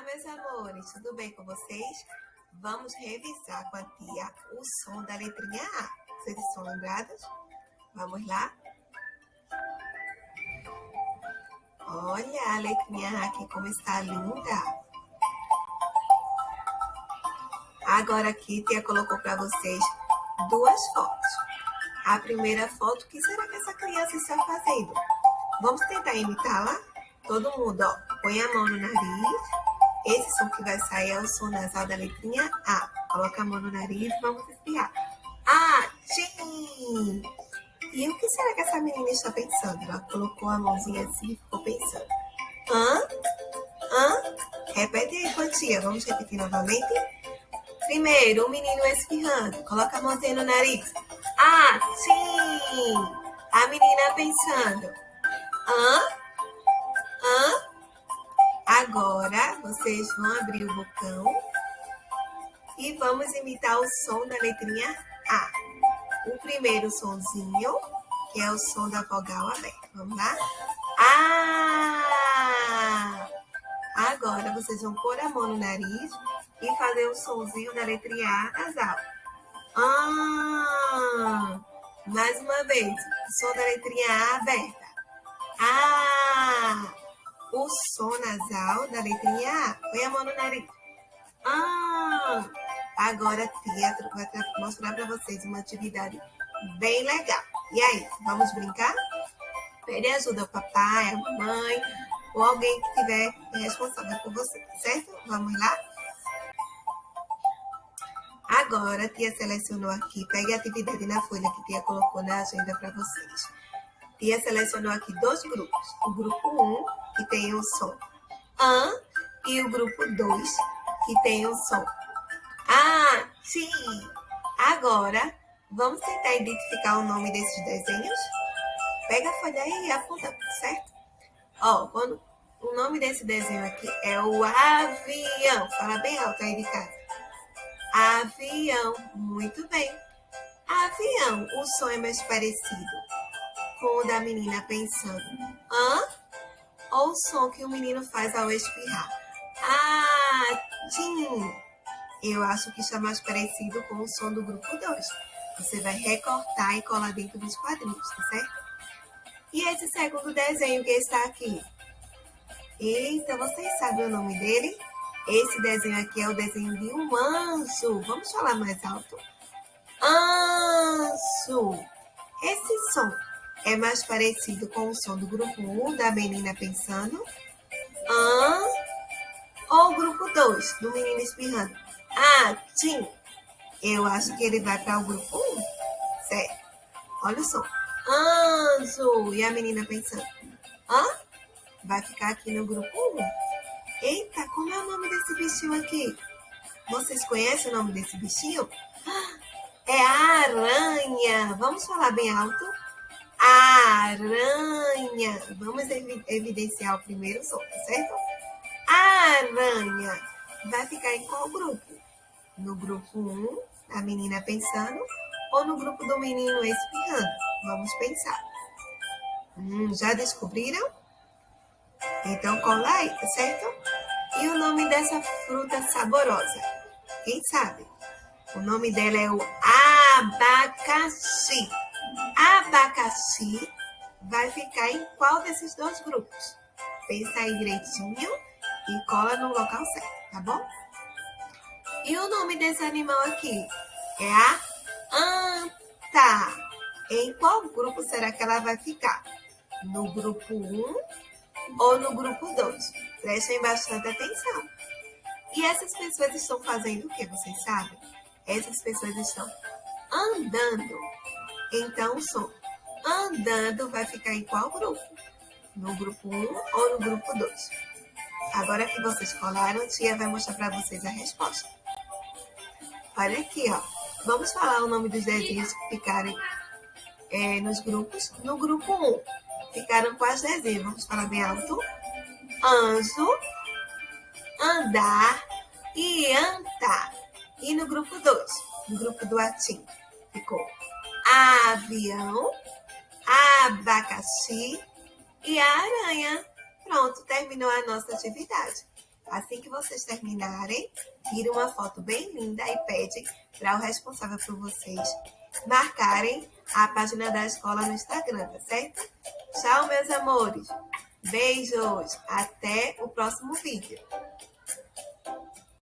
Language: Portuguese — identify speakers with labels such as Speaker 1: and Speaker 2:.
Speaker 1: Meus amores, tudo bem com vocês? Vamos revisar com a tia o som da letrinha A. Vocês estão lembrados? Vamos lá? Olha a letrinha A aqui como está linda. Agora aqui, tia colocou para vocês duas fotos. A primeira foto, o que será que essa criança está fazendo? Vamos tentar imitá-la? Todo mundo, ó, põe a mão no nariz. Esse som que vai sair é o som nasal da letrinha A. Coloca a mão no nariz e vamos espirrar. Tchim! E o que será que essa menina está pensando? Ela colocou a mãozinha assim e ficou pensando. Repete aí, tia. Vamos repetir novamente? Primeiro, o menino espirrando. Coloca a mãozinha no nariz. Sim! A menina pensando. Agora, vocês vão abrir o bocão e vamos imitar o som da letrinha A. O primeiro sonzinho, que é o som da vogal aberta. Vamos lá? Agora, vocês vão pôr a mão no nariz e fazer o sonzinho da letrinha A nasal. Mais uma vez, o som da letrinha A aberta. O som nasal da letrinha A. Põe a mão no nariz. Agora a tia vai mostrar para vocês uma atividade bem legal. E aí, vamos brincar? Pede ajuda ao papai, à mamãe ou alguém que estiver responsável por você, certo? Vamos lá? Agora a tia selecionou aqui. Pegue a atividade na folha que a tia colocou na agenda para vocês. Tia selecionou aqui dois grupos. O grupo 1, que tem o som e o grupo 2, que tem o som sim. Agora, vamos tentar identificar o nome desses desenhos? Pega a folha aí e aponta, certo? O nome desse desenho aqui é o avião. Fala bem alto aí de casa. Avião. Muito bem. Avião. O som é mais parecido com o da menina pensando. Ou o som que o menino faz ao espirrar. Tchim. Eu acho que está mais parecido com o som do grupo 2. Você vai recortar e colar dentro dos quadrinhos, tá certo? E esse segundo desenho que está aqui? Eita, vocês sabem o nome dele? Esse desenho aqui é o desenho de um anjo. Vamos falar mais alto? Anjo. Esse som é mais parecido com o som do grupo 1, da menina pensando? Ou o grupo 2, do menino espirrando? Tchim. Eu acho que ele vai para o grupo 1. Certo. Olha o som. Anjo. E a menina pensando? Vai ficar aqui no grupo 1. Eita, como é o nome desse bichinho aqui? Vocês conhecem o nome desse bichinho? É a aranha. Vamos falar bem alto? Aranha. Vamos evidenciar o primeiro som, tá certo? Aranha. Vai ficar em qual grupo? No grupo 1, a menina pensando, ou no grupo do menino espirrando? Vamos pensar. Já descobriram? Então cola aí, tá certo? E o nome dessa fruta saborosa? Quem sabe? O nome dela é o abacaxi. Abacaxi vai ficar em qual desses dois grupos? Pensa aí direitinho e cola no local certo, tá bom? E o nome desse animal aqui? É a anta. Em qual grupo será que ela vai ficar? No grupo 1 ou no grupo 2? Prestem bastante atenção. E essas pessoas estão fazendo o que, vocês sabem? Essas pessoas estão andando. Então, o som andando vai ficar em qual grupo? No grupo 1 ou no grupo 2? Agora que vocês colaram, a tia vai mostrar para vocês a resposta. Olha aqui, ó. Vamos falar o nome dos desenhos que ficarem nos grupos. No grupo 1, ficaram quais desenhos? Vamos falar bem alto. Anjo, andar e andar. E no grupo 2, no grupo do atim, ficou avião, abacaxi e a aranha. Pronto, terminou a nossa atividade. Assim que vocês terminarem, tire uma foto bem linda e pede para o responsável por vocês marcarem a página da escola no Instagram, tá certo? Tchau, meus amores! Beijos! Até o próximo vídeo!